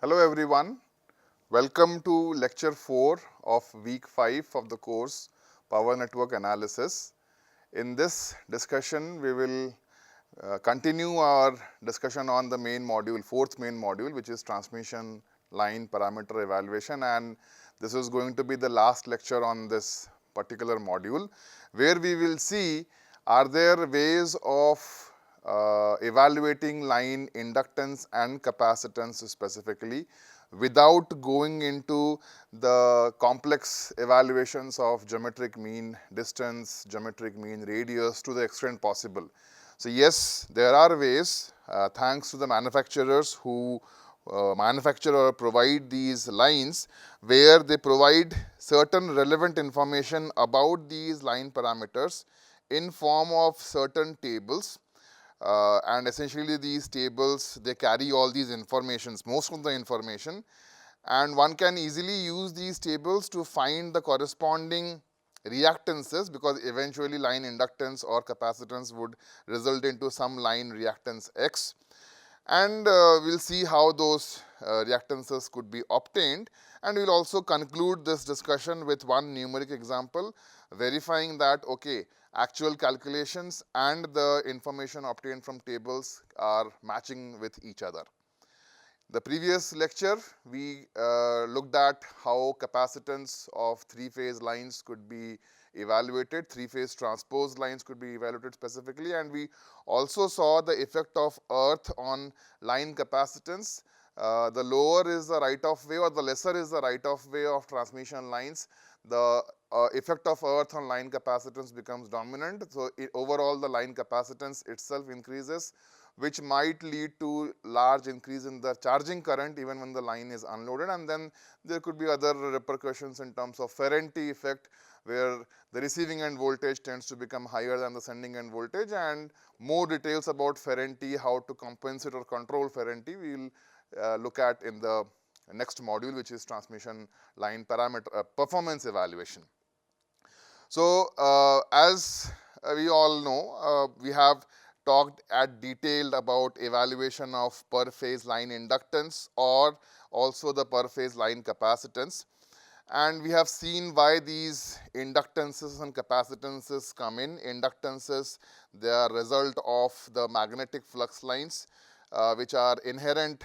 Hello everyone, welcome to lecture 4 of week 5 of the course Power Network Analysis. In this discussion, we will continue our discussion on the main module, fourth main module, which is transmission line parameter evaluation, and this is going to be the last lecture on this particular module, where we will see are there ways of evaluating line inductance and capacitance specifically without going into the complex evaluations of geometric mean distance, geometric mean radius to the extent possible. So yes, there are ways, thanks to the manufacturers who manufacture or provide these lines, where they provide certain relevant information about these line parameters in form of certain tables. And essentially these tables, they carry all these informations, most of the information, and one can easily use these tables to find the corresponding reactances, because eventually line inductance or capacitance would result into some line reactance X, and we'll see how those reactances could be obtained, and we'll also conclude this discussion with one numeric example verifying that okay, actual calculations and the information obtained from tables are matching with each other. The previous lecture, we looked at how capacitance of three-phase lines could be evaluated, three-phase transposed lines could be evaluated specifically, and we also saw the effect of earth on line capacitance. The lower is the right of way, or the lesser is the right of way of transmission lines. The effect of earth on line capacitance becomes dominant, so overall the line capacitance itself increases, which might lead to large increase in the charging current even when the line is unloaded. And then there could be other repercussions in terms of Ferranti effect, where the receiving end voltage tends to become higher than the sending end voltage, and more details about Ferranti, how to compensate or control Ferranti, we will look at in the next module, which is transmission line parameter performance evaluation. So as we all know, we have talked at detail about evaluation of per phase line inductance or also the per phase line capacitance, and we have seen why these inductances and capacitances come in. Inductances, they are result of the magnetic flux lines which are inherent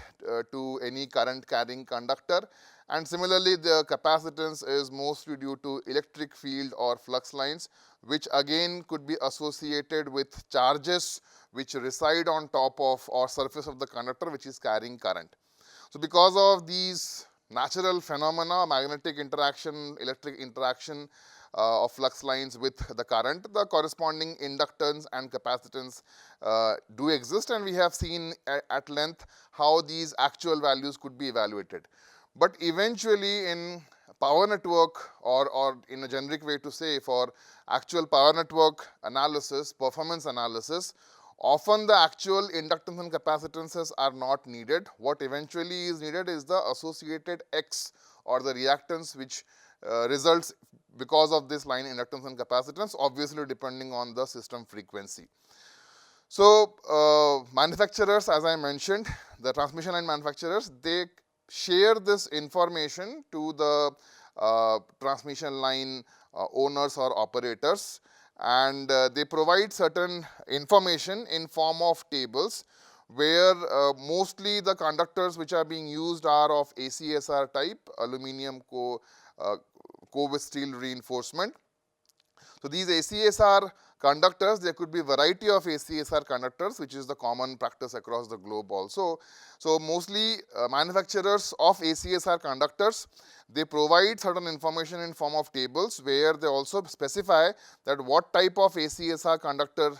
to any current carrying conductor, and similarly the capacitance is mostly due to electric field or flux lines, which again could be associated with charges which reside on top of or surface of the conductor which is carrying current. So because of these natural phenomena, magnetic interaction, electric interaction of flux lines with the current, the corresponding inductance and capacitance do exist, and we have seen at length how these actual values could be evaluated. But eventually in power network, or in a generic way to say, for actual power network analysis, performance analysis, often the actual inductance and capacitances are not needed. What eventually is needed is the associated X, or the reactance which results because of this line inductance and capacitance, obviously depending on the system frequency. So manufacturers, as I mentioned, the transmission line manufacturers, they share this information to the transmission line owners or operators, and they provide certain information in form of tables, where mostly the conductors which are being used are of ACSR type, aluminum with steel reinforcement. So these ACSR conductors, there could be variety of ACSR conductors, which is the common practice across the globe also. So mostly manufacturers of ACSR conductors, they provide certain information in form of tables, where they also specify that what type of ACSR conductor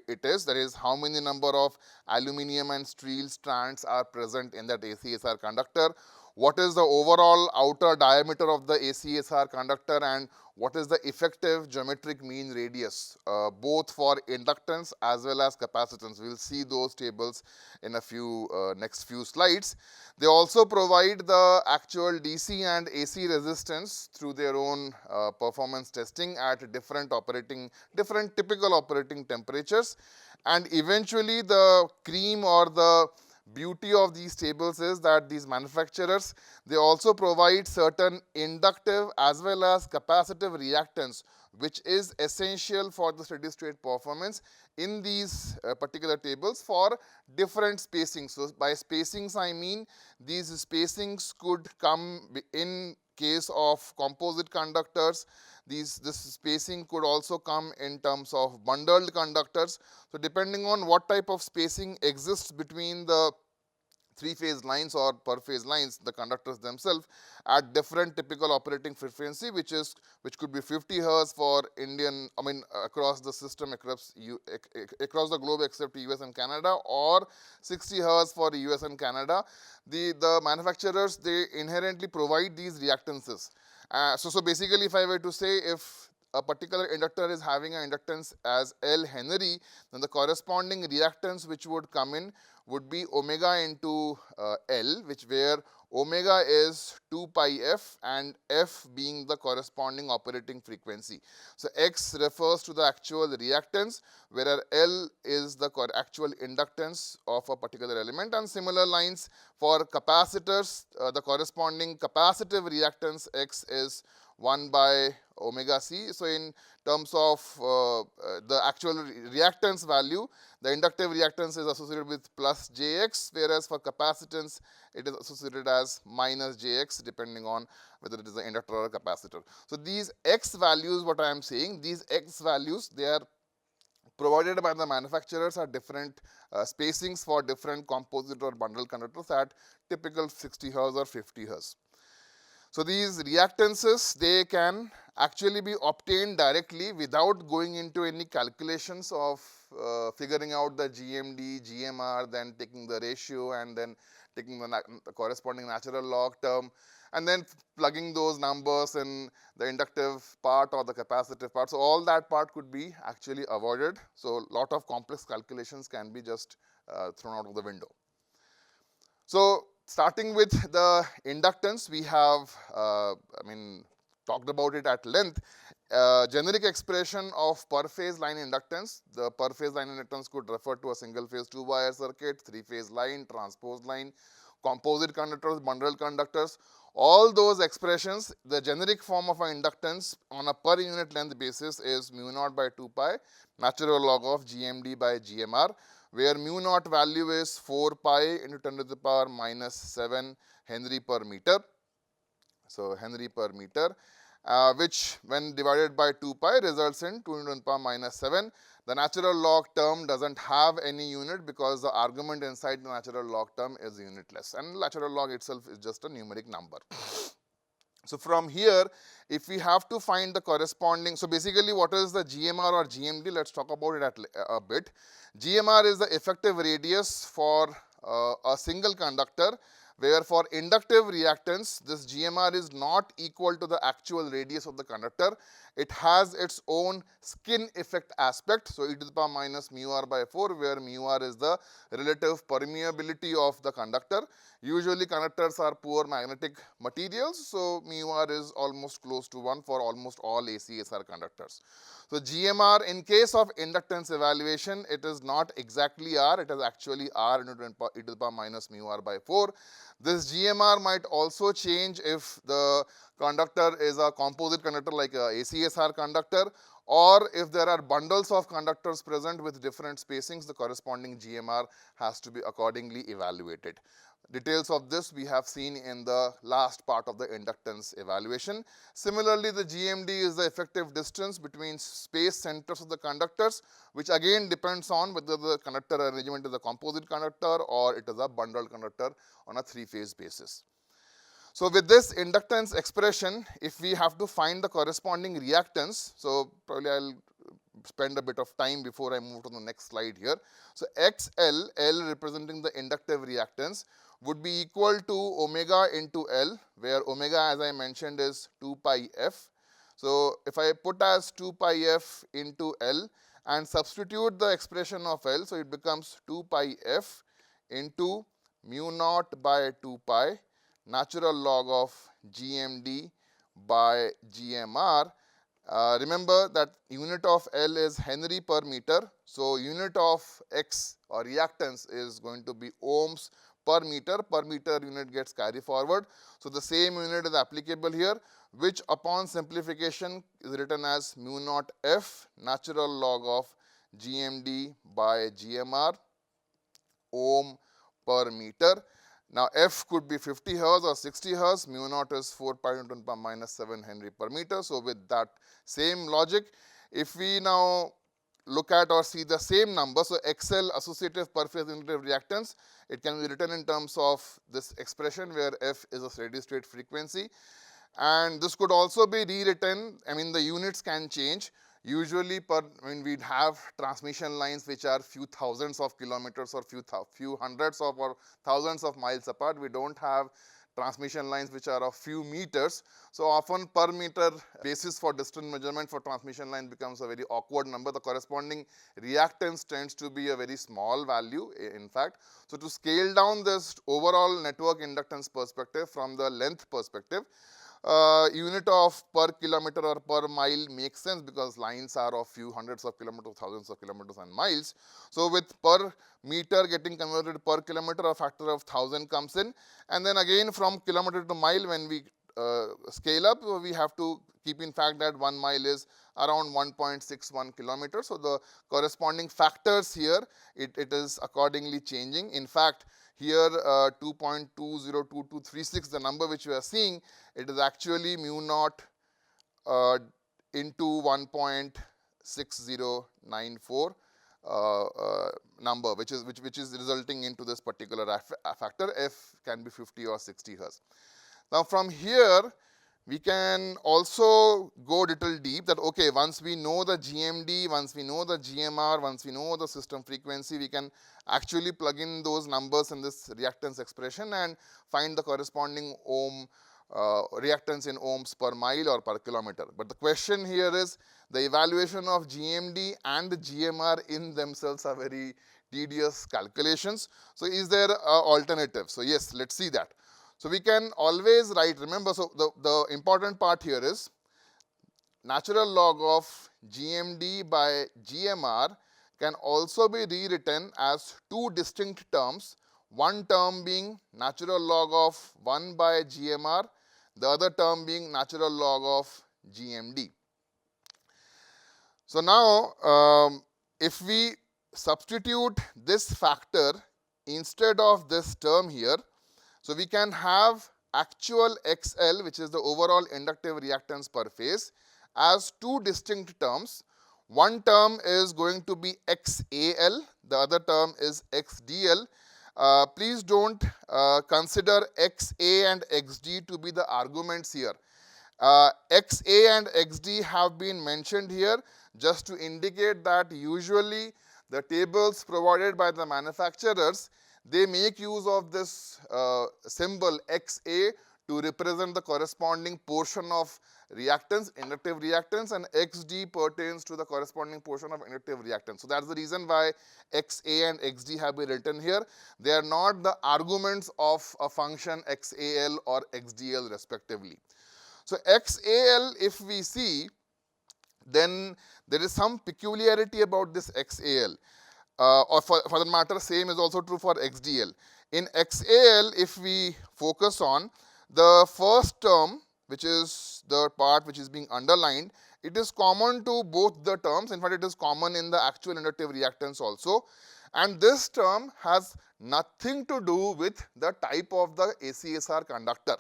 it is, that is how many number of aluminum and steel strands are present in that ACSR conductor, what is the overall outer diameter of the ACSR conductor, and what is the effective geometric mean radius, both for inductance as well as capacitance. We will see those tables in a few next few slides. They also provide the actual DC and AC resistance through their own performance testing at different typical operating temperatures, and eventually the cream or the beauty of these tables is that these manufacturers, they also provide certain inductive as well as capacitive reactance, which is essential for the steady state performance in these particular tables for different spacings. So by spacings I mean these spacings could come in case of composite conductors. This spacing could also come in terms of bundled conductors. So depending on what type of spacing exists between the three-phase lines or per-phase lines, the conductors themselves at different typical operating frequency, which could be 50 Hz for Indian, across the system, across the globe except US and Canada, or 60 Hz for US and Canada. The manufacturers, they inherently provide these reactances. So basically, if I were to say, if a particular inductor is having an inductance as L Henry, then the corresponding reactance which would come in would be omega into L, where omega is 2 pi f and f being the corresponding operating frequency. So x refers to the actual reactance, whereas L is the actual inductance of a particular element. And similar lines for capacitors, the corresponding capacitive reactance x is 1 by omega c. So in terms of the actual reactance value, the inductive reactance is associated with plus Jx, whereas for capacitance it is associated as minus Jx, depending on whether it is an inductor or a capacitor. So these x values, what I am saying, these x values, they are provided by the manufacturers at different spacings for different composite or bundle conductors at typical 60 Hz or 50 Hz. So these reactances, they can actually be obtained directly without going into any calculations of figuring out the GMD, GMR, then taking the ratio and then taking the corresponding natural log term, and then plugging those numbers in the inductive part or the capacitive part. So all that part could be actually avoided. So a lot of complex calculations can be just thrown out of the window. So starting with the inductance, we have talked about it at length. Generic expression of per phase line inductance. The per phase line inductance could refer to a single phase 2-wire circuit, 3-phase line, transposed line, composite conductors, bundled conductors. All those expressions, the generic form of an inductance on a per unit length basis is mu naught by 2 pi, natural log of GMD by GMR, where mu naught value is 4 pi into 10 to the power minus 7 Henry per meter. So Henry per meter, which when divided by 2 pi results in 2 into 10 to the power minus 7. The natural log term doesn't have any unit because the argument inside the natural log term is unitless, and natural log itself is just a numeric number. So from here, if we have to find the corresponding, so basically what is the GMR or GMD? Let's talk about it a bit. GMR is the effective radius for a single conductor, where for inductive reactance, this GMR is not equal to the actual radius of the conductor. It has its own skin effect aspect. So e to the power minus mu r by 4, where mu r is the relative permeability of the conductor. Usually conductors are poor magnetic materials, so mu r is almost close to 1 for almost all ACSR conductors. So GMR, in case of inductance evaluation, it is not exactly R, it is actually R into e to the power minus mu r by 4. This GMR might also change if the conductor is a composite conductor like a ACSR conductor, or if there are bundles of conductors present with different spacings, the corresponding GMR has to be accordingly evaluated. Details of this we have seen in the last part of the inductance evaluation. Similarly, the GMD is the effective distance between space centers of the conductors, which again depends on whether the conductor arrangement is a composite conductor or it is a bundled conductor on a 3-phase basis. So with this inductance expression, if we have to find the corresponding reactance, so probably I'll spend a bit of time before I move to the next slide here. So XL, L representing the inductive reactance, would be equal to omega into L, where omega, as I mentioned, is 2 pi f. So if I put as 2 pi f into L and substitute the expression of L, so it becomes 2 pi f into mu naught by 2 pi natural log of GMD by GMR, Remember that unit of L is Henry per meter. So unit of X or reactance is going to be ohms per meter. Per meter unit gets carry forward. So the same unit is applicable here, which upon simplification is written as mu naught F natural log of GMD by GMR ohm per meter. Now F could be 50 hertz or 60 hertz, mu naught is 4 pi into 10 power minus 7 Henry per meter. So with that same logic, if we now look at or see the same number, so XL associative per phase inductive reactance, it can be written in terms of this expression where F is a steady state frequency. And this could also be rewritten, I mean the units can change. Usually we'd have transmission lines which are few thousands of kilometers or few hundreds of or thousands of miles apart. We don't have transmission lines which are of few meters. So often per meter basis for distance measurement for transmission line becomes a very awkward number. The corresponding reactance tends to be a very small value in fact. So to scale down this overall network inductance perspective from the length perspective, unit of per kilometer or per mile makes sense because lines are of few hundreds of kilometers, thousands of kilometers and miles. So with per meter getting converted per kilometer, a factor of 1000 comes in, and then again from kilometer to mile when we scale up, we have to keep in fact that 1 mile is around 1.61 kilometers. So the corresponding factors here, it is accordingly changing. In fact, here 2.202236, the number which we are seeing, it is actually mu naught into 1.6094 number, which is resulting into this particular factor. F can be 50 or 60 hertz. Now from here, we can also go little deep that okay, once we know the GMD, once we know the GMR, once we know the system frequency, we can actually plug in those numbers in this reactance expression and find the corresponding ohm reactance in ohms per mile or per kilometer. But the question here is the evaluation of GMD and the GMR in themselves are very tedious calculations. So is there an alternative? So yes, let's see that. So we can always write, remember, so the important part here is natural log of GMD by GMR can also be rewritten as two distinct terms, one term being natural log of 1 by GMR, the other term being natural log of GMD. So now, if we substitute this factor instead of this term here, so we can have actual XL, which is the overall inductive reactance per phase, as two distinct terms. One term is going to be XAL, the other term is XDL. Please don't consider XA and XD to be the arguments here. XA and XD have been mentioned here just to indicate that usually the tables provided by the manufacturers, they make use of this symbol XA to represent the corresponding portion of reactance, inductive reactance, and XD pertains to the corresponding portion of inductive reactance. So that's the reason why XA and XD have been written here. They are not the arguments of a function XAL or XDL respectively. So XAL, if we see, then there is some peculiarity about this XAL. Or for that matter, same is also true for XDL. In XAL, if we focus on the first term, which is the part which is being underlined, it is common to both the terms. In fact, it is common in the actual inductive reactance also. And this term has nothing to do with the type of the ACSR conductor,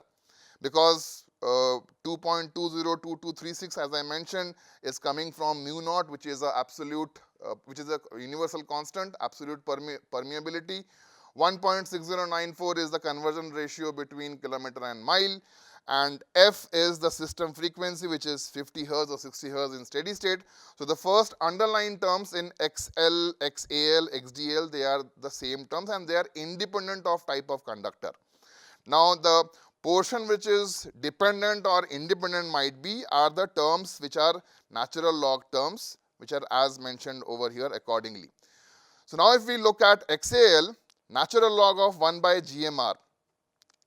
because 2.202236, as I mentioned, is coming from mu naught, which is a absolute, which is a universal constant, absolute permeability. 1.6094 is the conversion ratio between kilometer and mile, and F is the system frequency, which is 50 hertz or 60 hertz in steady state. So the first underlying terms in XL, XAL, XDL, they are the same terms and they are independent of type of conductor. Now the portion which is dependent or independent might be are the terms which are natural log terms, which are as mentioned over here accordingly. So now if we look at XAL, natural log of 1 by GMR.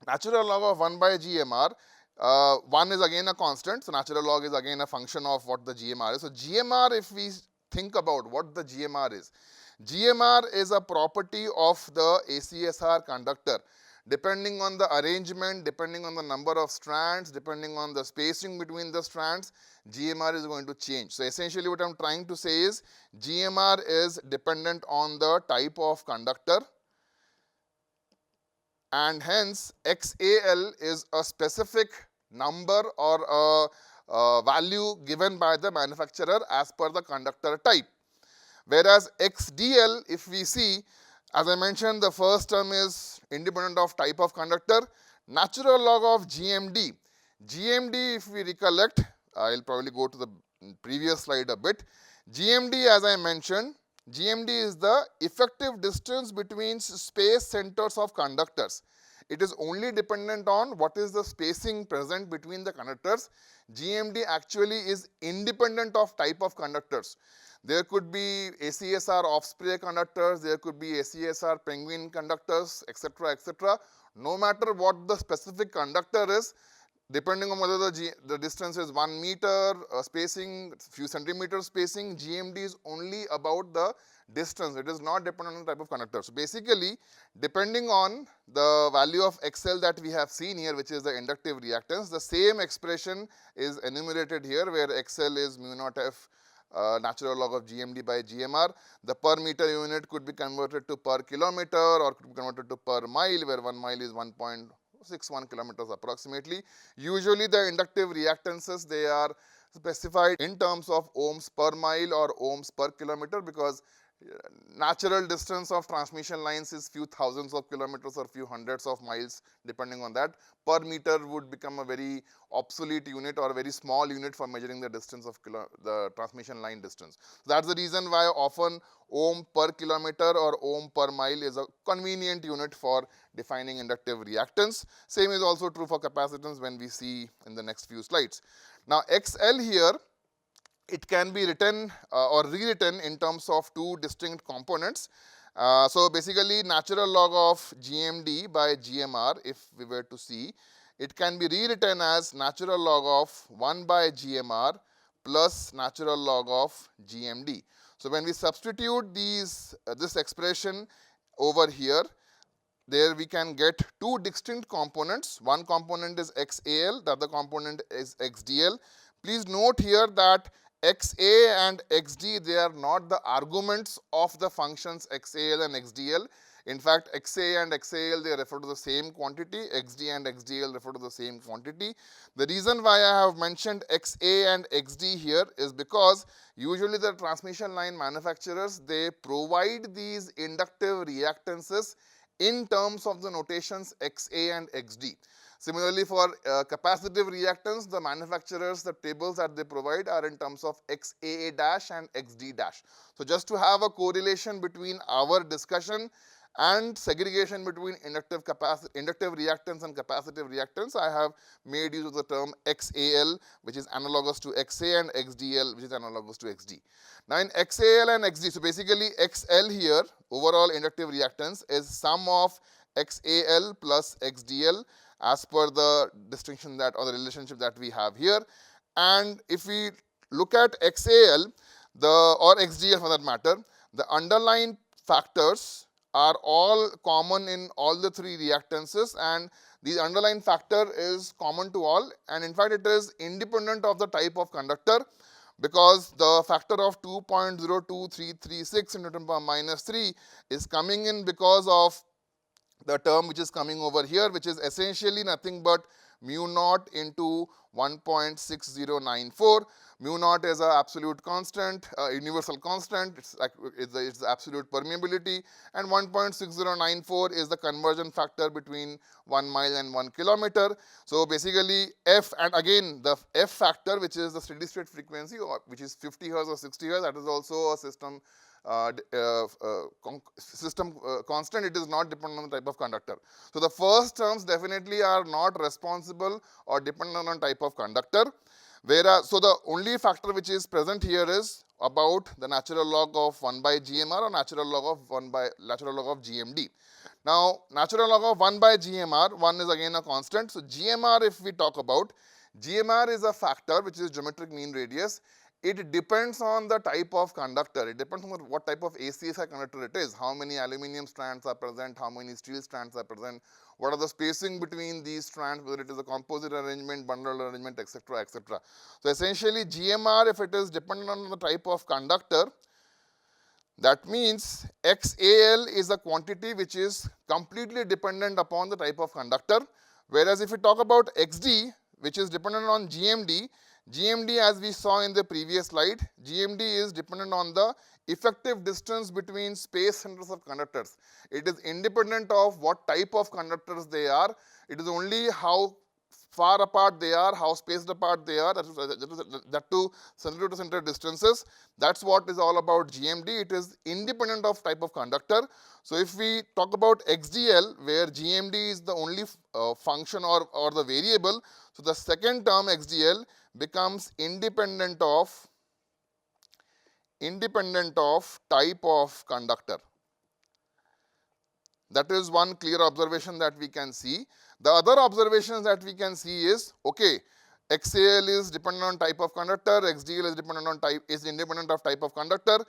Natural log of 1 by GMR, 1 is again a constant, so natural log is again a function of what the GMR is. So GMR, if we think about what the GMR is a property of the ACSR conductor. Depending on the arrangement, depending on the number of strands, depending on the spacing between the strands, GMR is going to change. So essentially what I am trying to say is GMR is dependent on the type of conductor, and hence XAL is a specific number or a value given by the manufacturer as per the conductor type. Whereas XDL, if we see, as I mentioned, the first term is independent of type of conductor. Natural log of GMD. GMD, if we recollect, I'll probably go to the previous slide a bit. GMD, as I mentioned, GMD is the effective distance between space centers of conductors. It is only dependent on what is the spacing present between the conductors. GMD actually is independent of type of conductors. There could be ACSR off-spray conductors, there could be ACSR penguin conductors, etc., etc. No matter what the specific conductor is, depending on whether the distance is 1 meter spacing, few centimeters spacing, GMD is only about the distance. It is not dependent on the type of conductor. So basically, depending on the value of XL that we have seen here, which is the inductive reactance, the same expression is enumerated here, where XL is mu naught F natural log of GMD by GMR. The per meter unit could be converted to per kilometer or could be converted to per mile, where 1 mile is 1.61 kilometers approximately. Usually the inductive reactances, they are specified in terms of ohms per mile or ohms per kilometer, because natural distance of transmission lines is few thousands of kilometers or few hundreds of miles, depending on that. Per meter would become a very obsolete unit or a very small unit for measuring the distance of the transmission line distance. So that's the reason why often ohm per kilometer or ohm per mile is a convenient unit for defining inductive reactance. Same is also true for capacitance when we see in the next few slides. Now XL here, it can be written or rewritten in terms of two distinct components. So basically natural log of GMD by GMR, if we were to see, it can be rewritten as natural log of 1 by GMR plus natural log of GMD. So when we substitute this expression over here, there we can get two distinct components. One component is XAL, the other component is XDL. Please note here that XA and XD, they are not the arguments of the functions XAL and XDL. In fact, XA and XAL, they refer to the same quantity. XD and XDL refer to the same quantity. The reason why I have mentioned XA and XD here is because usually the transmission line manufacturers, they provide these inductive reactances in terms of the notations XA and XD. Similarly, for capacitive reactance, the manufacturers, the tables that they provide are in terms of XAA dash and XD dash. So just to have a correlation between our discussion and segregation between inductive reactance and capacitive reactance, I have made use of the term XAL, which is analogous to XA, and XDL, which is analogous to XD. Now in XAL and XD, so basically XL here, overall inductive reactance, is sum of XAL plus XDL as per the distinction that, or the relationship that we have here. And if we look at XAL, or XDL for that matter, the underlying factors are all common in all the three reactances, and the underlying factor is common to all, and in fact it is independent of the type of conductor, because the factor of 2.02336 into 10 power minus 3 is coming in because of the term which is coming over here, which is essentially nothing but mu naught into 1.6094. Mu naught is an absolute constant, universal constant. It's the absolute permeability, and 1.6094 is the conversion factor between 1 mile and 1 kilometer. So basically F, and again the F factor, which is the steady state frequency, which is 50 hertz or 60 hertz, that is also a system constant. It is not dependent on the type of conductor. So the first terms definitely are not responsible or dependent on type of conductor. Whereas, so the only factor which is present here is, about the natural log of 1 by GMR or natural log of GMD. Now, natural log of 1 by GMR, 1 is again a constant. So, GMR if we talk about, GMR is a factor which is geometric mean radius. It depends on the type of conductor. It depends on what type of ACSI conductor it is. How many aluminum strands are present, how many steel strands are present, what are the spacing between these strands, whether it is a composite arrangement, bundle arrangement, etc., etc. So, essentially GMR, if it is dependent on the type of conductor, that means XAL is a quantity which is completely dependent upon the type of conductor, whereas if we talk about XD, which is dependent on GMD, GMD, as we saw in the previous slide, GMD is dependent on the effective distance between space centers of conductors. It is independent of what type of conductors they are. It is only how far apart they are, how spaced apart they are, that too center to center distances. That's what is all about GMD. It is independent of type of conductor. So, if we talk about XDL, where GMD is the only function or the variable, so the second term XDL becomes independent of type of conductor. That is one clear observation that we can see. The other observations that we can see is, okay, XAL is dependent on type of conductor, XDL is independent of type of conductor.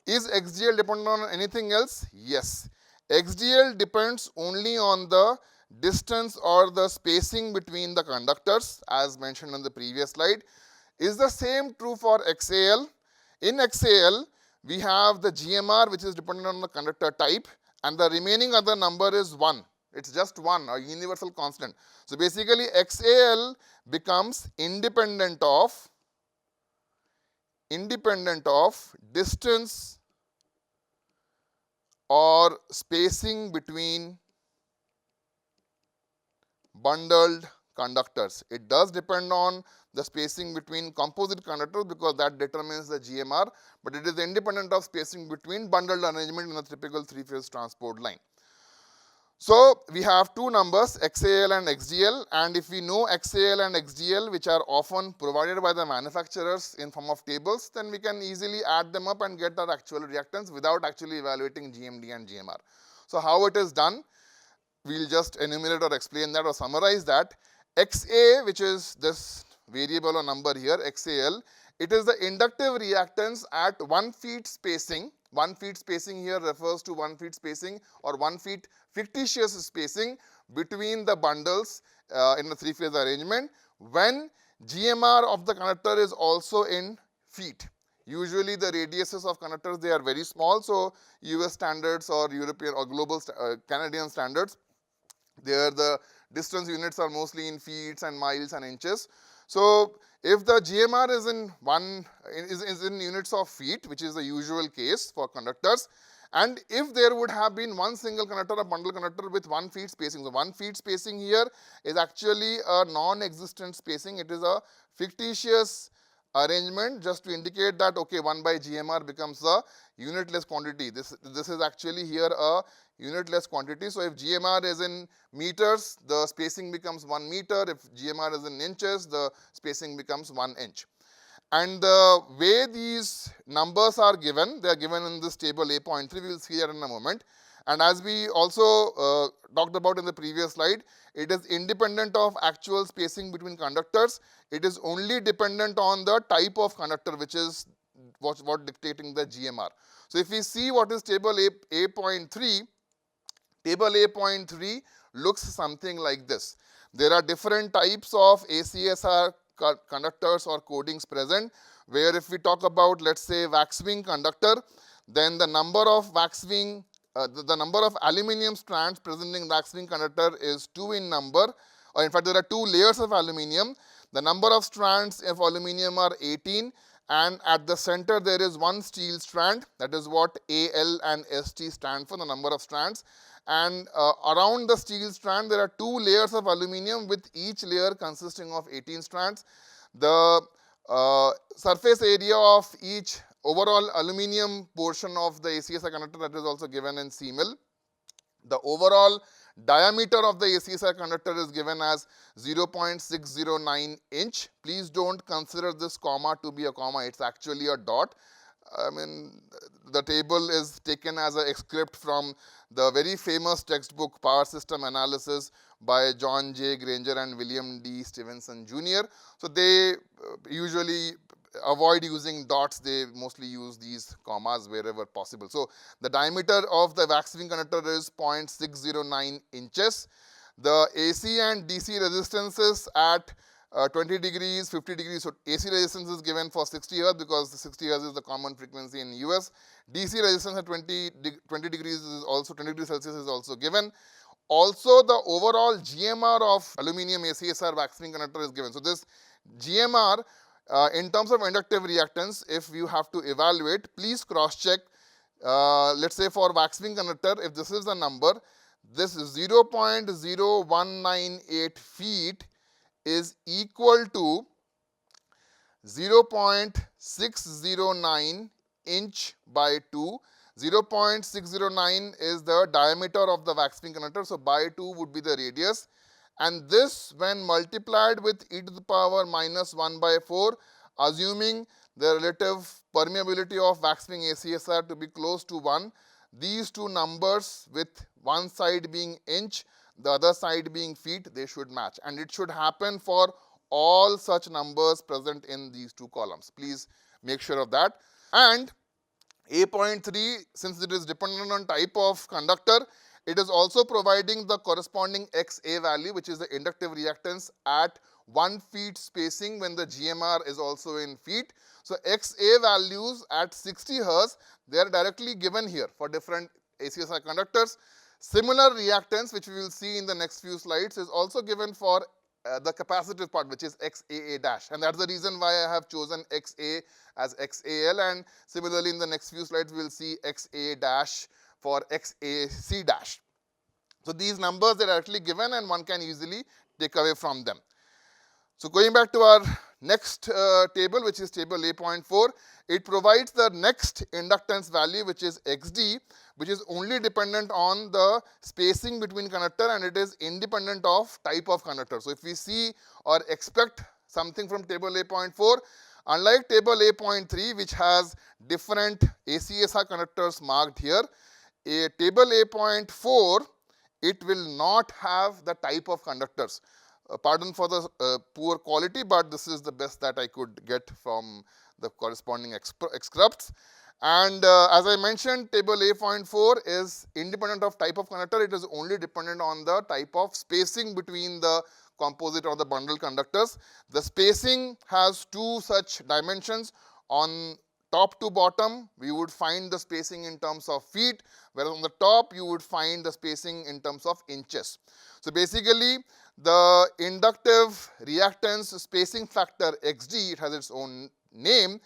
Is XDL dependent on anything else? Yes. XDL depends only on the distance or the spacing between the conductors, as mentioned in the previous slide. Is the same true for XAL? In XAL, we have the GMR, which is dependent on the conductor type, and the remaining other number is 1. It's just 1, a universal constant. So, basically XAL becomes independent of distance or spacing between bundled conductors. It does depend on the spacing between composite conductors because that determines the GMR, but it is independent of spacing between bundled arrangement in a typical three-phase transport line. So, we have two numbers, XAL and XDL, and if we know XAL and XDL, which are often provided by the manufacturers in form of tables, then we can easily add them up and get our actual reactance without actually evaluating GMD and GMR. So, how it is done? We will just enumerate or explain that or summarize that. XA, which is this variable or number here, XAL, it is the inductive reactance at 1 feet spacing. 1 feet spacing here refers to 1 feet spacing or 1 feet fictitious spacing between the bundles in a three-phase arrangement when GMR of the conductor is also in feet. Usually the radiuses of conductors, they are very small. So, US standards or European or global Canadian standards, there the distance units are mostly in feet and miles and inches. So, if the GMR is in units of feet, which is the usual case for conductors, and if there would have been one single conductor or bundle conductor with 1 feet spacing. So, 1 feet spacing here is actually a non-existent spacing. It is a fictitious arrangement just to indicate that, okay, 1 by GMR becomes a unitless quantity. This is actually here a unitless quantity. So, if GMR is in meters, the spacing becomes 1 meter. If GMR is in inches, the spacing becomes 1 inch. And the way these numbers are given, they are given in this table A.3. We will see that in a moment. And as we also talked about in the previous slide, it is independent of actual spacing between conductors. It is only dependent on the type of conductor, which is what dictating the GMR. So, if we see what is table A.3, table A.3 looks something like this. There are different types of ACSR conductors or coatings present, where if we talk about, let's say, waxwing conductor, then the number of waxwing the number of aluminum strands present in waxwing conductor is 2 in number, or in fact there are 2 layers of aluminum. The number of strands of aluminum are 18, and at the center there is 1 steel strand. That is what AL and ST stand for, the number of strands. And around the steel strand there are 2 layers of aluminum with each layer consisting of 18 strands. The surface area of each overall aluminum portion of the ACSI conductor, that is also given in CMIL. The overall diameter of the ACSI conductor is given as 0.609 inch. Please don't consider this comma to be a comma, it's actually a dot. I mean, the table is taken as a script from the very famous textbook Power System Analysis by John J. Granger and William D. Stevenson Jr. So they usually avoid using dots. They mostly use these commas wherever possible. So the diameter of the waxing conductor is 0.609 inches. The AC and DC resistances at 20 degrees, 50 degrees. So AC resistance is given for 60 Hz because the 60 Hz is the common frequency in US. DC resistance at 20 degrees is also 20 degrees Celsius is also given. Also, the overall GMR of aluminum ACSR waxing conductor is given. So this GMR in terms of inductive reactance, if you have to evaluate, please cross check. Let's say for waxing conductor, if this is the number, this 0.0198 feet is equal to 0.609 inch by 2. 0.609 is the diameter of the waxing conductor, so by 2 would be the radius. And this, when multiplied with e to the power minus 1 by 4, assuming the relative permeability of waxing ACSR to be close to 1, these two numbers with one side being inch, the other side being feet, they should match. And it should happen for all such numbers present in these two columns. Please make sure of that. And A.3, since it is dependent on type of conductor, it is also providing the corresponding XA value, which is the inductive reactance at 1 feet spacing when the GMR is also in feet. So XA values at 60 Hz, they are directly given here for different ACSR conductors. Similar reactance, which we will see in the next few slides, is also given for the capacitive part, which is XAA dash, and that's the reason why I have chosen XA as XAL, and similarly in the next few slides we will see XA dash for XAC dash. So these numbers are actually given and one can easily take away from them. So going back to our next table, which is table A.4, it provides the next inductance value, which is XD, which is only dependent on the spacing between conductor and it is independent of type of conductor. So if we see or expect something from table A.4, unlike table A.3, which has different ACSR conductors marked here, a table A.4, it will not have the type of conductors. Pardon for the poor quality, but this is the best that I could get from the corresponding excerpts. And as I mentioned, table A.4 is independent of type of conductor. It is only dependent on the type of spacing between the composite or the bundle conductors. The spacing has two such dimensions. On top to bottom, we would find the spacing in terms of feet, whereas on the top, you would find the spacing in terms of inches. So basically, the inductive reactance spacing factor XD, it has its own name,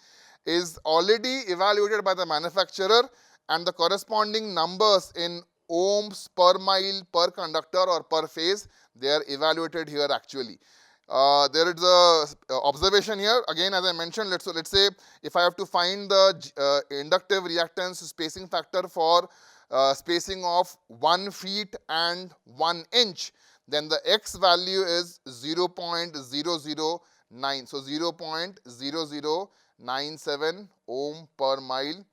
is already evaluated by the manufacturer, and the corresponding numbers in ohms per mile per conductor or per phase, they are evaluated here actually. There is a observation here. Again, as I mentioned, let's say if I have to find the inductive reactance spacing factor for spacing of 1 feet and 1 inch, then the X value is 0.009. So 0.0097 ohm per mile.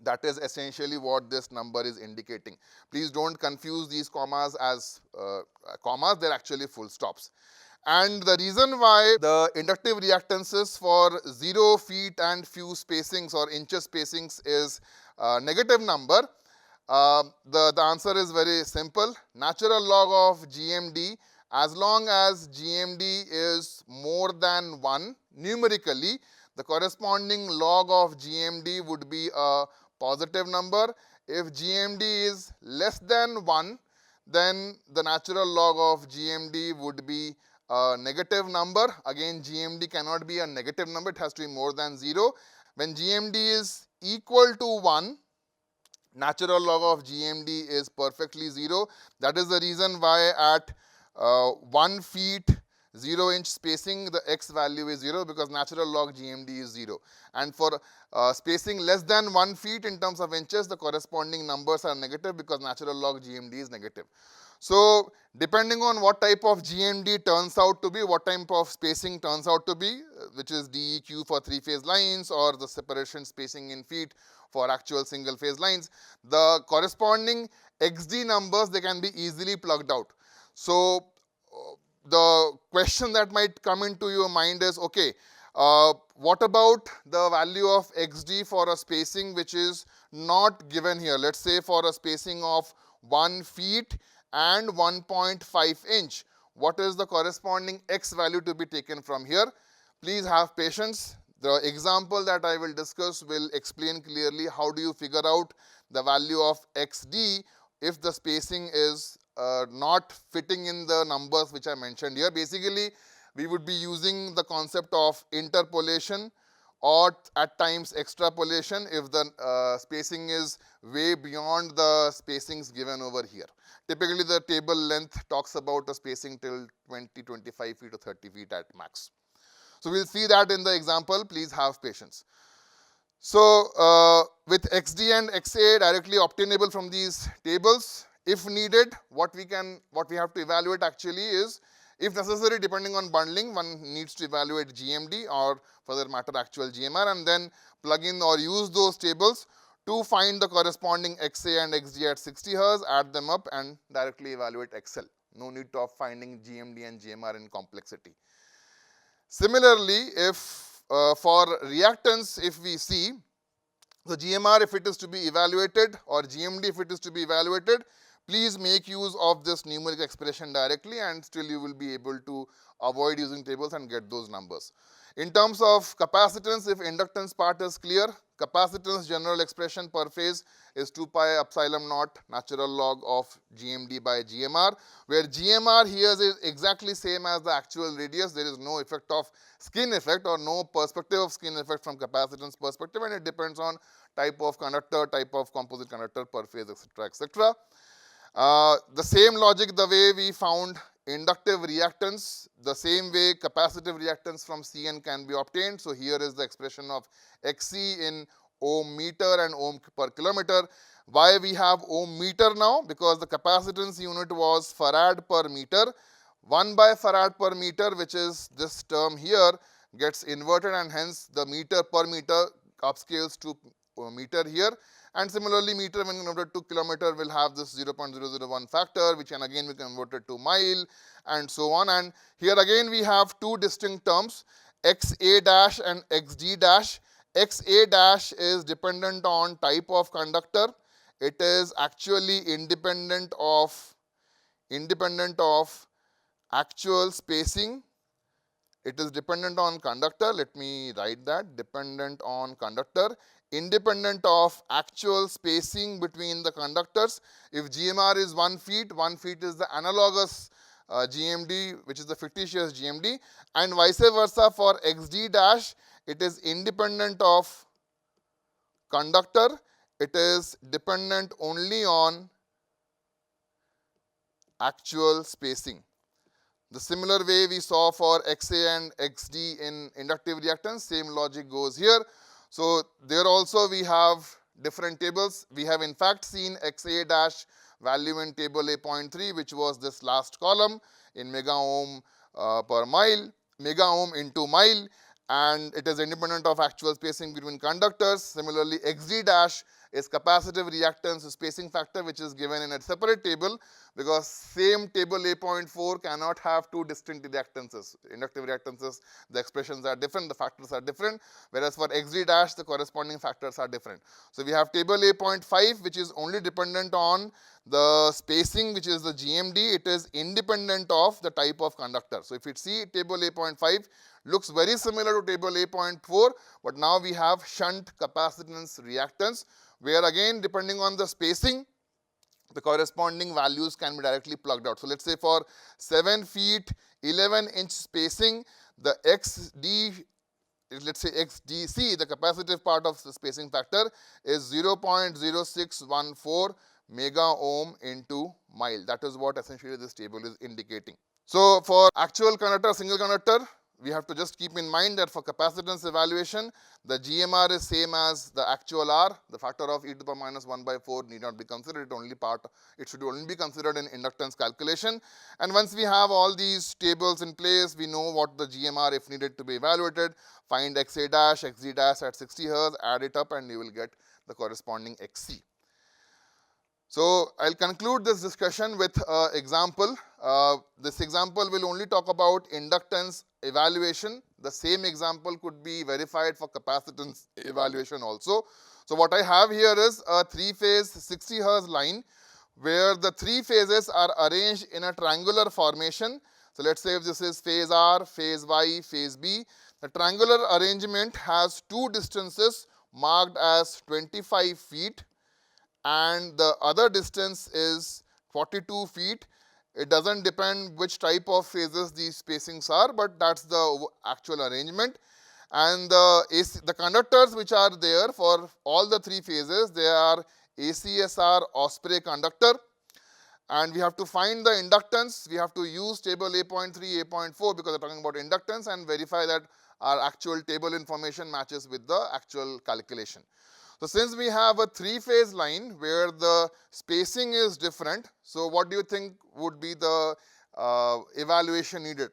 That is essentially what this number is indicating. Please don't confuse these commas as commas, they're actually full stops. And the reason why the inductive reactances for 0 feet and few spacings or inches spacings is a negative number, the answer is very simple. Natural log of GMD, as long as GMD is more than 1 numerically, the corresponding log of GMD would be a positive number. If GMD is less than 1, then the natural log of GMD would be a negative number. Again, GMD cannot be a negative number, it has to be more than 0. When GMD is equal to 1, natural log of GMD is perfectly 0. That is the reason why at 1 feet 0-inch spacing, the x value is 0 because natural log GMD is 0. And for spacing less than 1 feet in terms of inches, the corresponding numbers are negative because natural log GMD is negative. So depending on what type of GMD turns out to be, what type of spacing turns out to be, which is DEQ for 3-phase lines or the separation spacing in feet for actual single phase lines, the corresponding XD numbers, they can be easily plugged out. So the question that might come into your mind is, okay, what about the value of XD for a spacing which is not given here? Let's say for a spacing of 1 feet and 1.5 inch. What is the corresponding X value to be taken from here? Please have patience. The example that I will discuss will explain clearly how do you figure out the value of XD if the spacing is not fitting in the numbers which I mentioned here. Basically, we would be using the concept of interpolation or at times extrapolation if the spacing is way beyond the spacings given over here. Typically, the table length talks about a spacing till 20, 25 feet or 30 feet at max. So we'll see that in the example. Please have patience. So with XD and XA directly obtainable from these tables, if needed, what we have to evaluate actually is, if necessary, depending on bundling, one needs to evaluate GMD or for that matter actual GMR and then plug in or use those tables to find the corresponding XA and XD at 60 Hz, add them up and directly evaluate XL. No need of finding GMD and GMR in complexity. Similarly, if for reactance, if we see, the GMR if it is to be evaluated or GMD if it is to be evaluated, please make use of this numeric expression directly and still you will be able to avoid using tables and get those numbers. In terms of capacitance, if inductance part is clear, capacitance general expression per phase is 2 pi epsilon naught natural log of GMD by GMR, where GMR here is exactly same as the actual radius. There is no effect of skin effect or no perspective of skin effect from capacitance perspective, and it depends on type of conductor, type of composite conductor per phase, etc., etc. The same logic, the way we found inductive reactance, the same way capacitive reactance from Cn can be obtained. So here is the expression of Xc in ohm meter and ohm per kilometer. Why we have ohm meter now? Because the capacitance unit was farad per meter. 1 by farad per meter, which is this term here, gets inverted and hence the meter per meter upscales to meter here. And similarly, meter when converted to kilometer will have this 0.001 factor, which can again be converted to mile and so on. And here again we have two distinct terms, XA dash and XD dash. XA dash is dependent on type of conductor. It is actually independent of actual spacing. It is dependent on conductor. Let me write that, dependent on conductor, independent of actual spacing between the conductors. If GMR is 1 feet, 1 feet is the analogous GMD, which is the fictitious GMD, and vice versa for XD dash, it is independent of conductor. It is dependent only on actual spacing. The similar way we saw for XA and XD in inductive reactance, same logic goes here. So there also we have different tables. We have in fact seen XA dash value in table A.3, which was this last column in mega ohm per mile, mega ohm into mile, and it is independent of actual spacing between conductors. Similarly, XD dash is capacitive reactance spacing factor, which is given in a separate table, because same table A.4 cannot have two distinct reactances. Inductive reactances, the expressions are different, the factors are different, whereas for XD dash, the corresponding factors are different. So we have table A.5, which is only dependent on the spacing, which is the GMD. It is independent of the type of conductor. So if you see table A.5, looks very similar to table A.4, but now we have shunt capacitance reactance, where again depending on the spacing, the corresponding values can be directly plugged out. So let's say for 7 feet 11-inch spacing, the XD, let's say XDC, the capacitive part of the spacing factor is 0.0614 mega ohm into mile. That is what essentially this table is indicating. So for actual conductor, single conductor, we have to just keep in mind that for capacitance evaluation, the GMR is same as the actual R. The factor of e to the power minus 1 by 4 need not be considered. It should only be considered in inductance calculation. And once we have all these tables in place, we know what the GMR if needed to be evaluated. Find XA dash, XZ dash at 60 Hz, add it up, and you will get the corresponding XC. So I'll conclude this discussion with an example. This example will only talk about inductance evaluation. The same example could be verified for capacitance evaluation also. So what I have here is a three-phase 60 Hz line where the three phases are arranged in a triangular formation. So let's say if this is phase R, phase Y, phase B. The triangular arrangement has two distances marked as 25 feet. And the other distance is 42 feet. It doesn't depend which type of phases these spacings are, but that's the actual arrangement. And the conductors which are there for all the three phases, they are ACSR Osprey conductor. And we have to find the inductance. We have to use table A.3, A.4 because we're talking about inductance, and verify that our actual table information matches with the actual calculation. So since we have a three-phase line where the spacing is different, so what do you think would be the evaluation needed?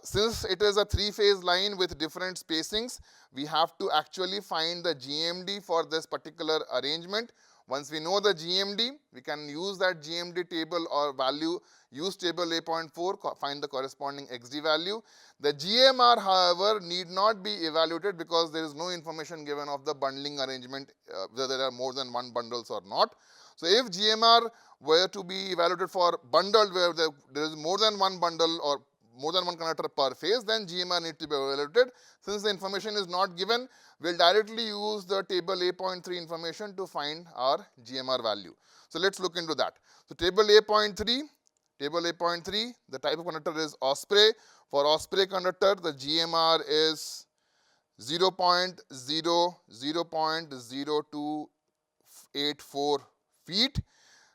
Since it is a three-phase line with different spacings, we have to actually find the GMD for this particular arrangement. Once we know the GMD, we can use that GMD table or value, use table A.4, find the corresponding XD value. The GMR, however, need not be evaluated because there is no information given of the bundling arrangement, whether there are more than one bundles or not. So if GMR were to be evaluated for bundled where there is more than one bundle or more than one conductor per phase, then GMR need to be evaluated. Since the information is not given, we'll directly use the table A.3 information to find our GMR value. So let's look into that. So table A.3, the type of conductor is Osprey. For Osprey conductor, the GMR is 0.0284 feet.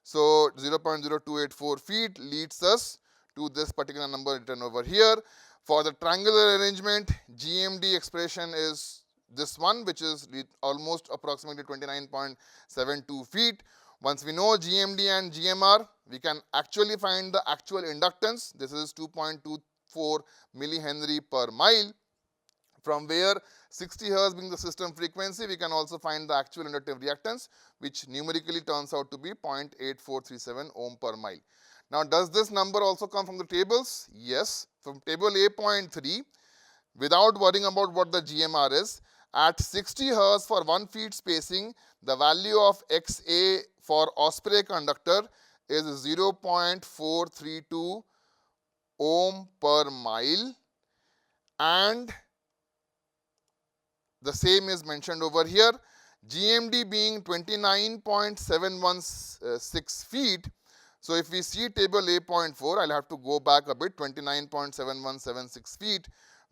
So 0.0284 feet leads us to this particular number written over here. For the triangular arrangement, GMD expression is this one, which is almost approximately 29.72 feet. Once we know GMD and GMR, we can actually find the actual inductance. This is 2.24 millihenry per mile. From where 60 Hz being the system frequency, we can also find the actual inductive reactance, which numerically turns out to be 0.8437 ohm per mile. Now, does this number also come from the tables? Yes. From table A.3, without worrying about what the GMR is, at 60 Hz for 1 feet spacing, the value of XA for Osprey conductor is 0.432 ohm per mile, and the same is mentioned over here. GMD being 29.716 feet. So if we see table A.4, I'll have to go back a bit, 29.7176 feet,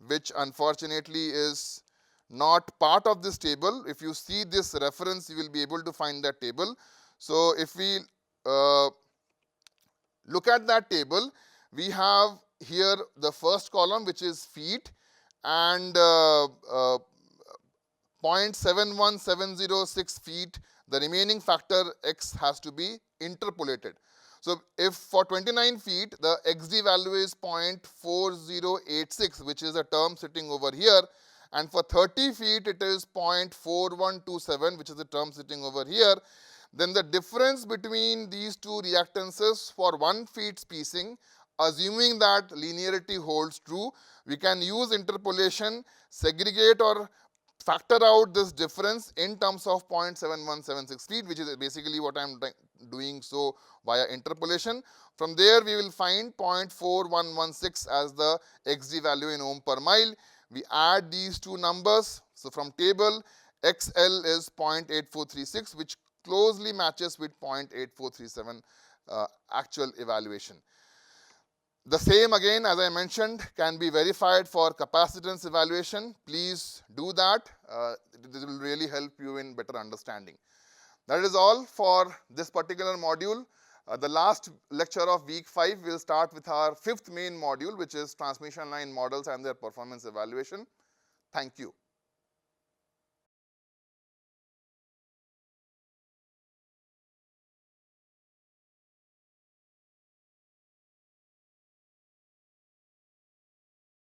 which unfortunately is not part of this table. If you see this reference, you will be able to find that table. So if we look at that table, we have here the first column, which is feet, and 0.71706 feet. The remaining factor x has to be interpolated. So if for 29 feet, the XD value is 0.4086, which is a term sitting over here, and for 30 feet, it is 0.4127, which is a term sitting over here, then the difference between these two reactances for 1 feet spacing, assuming that linearity holds true, we can use interpolation, segregate or factor out this difference in terms of 0.7176 feet, which is basically what I am doing so via interpolation. From there, we will find 0.4116 as the XD value in ohm per mile. We add these two numbers. So from table, XL is 0.8436, which closely matches with 0.8437 actual evaluation. The same again, as I mentioned, can be verified for capacitance evaluation. Please do that. This will really help you in better understanding. That is all for this particular module. The last lecture of week 5 will start with our 5th main module, which is transmission line models and their performance evaluation. Thank you.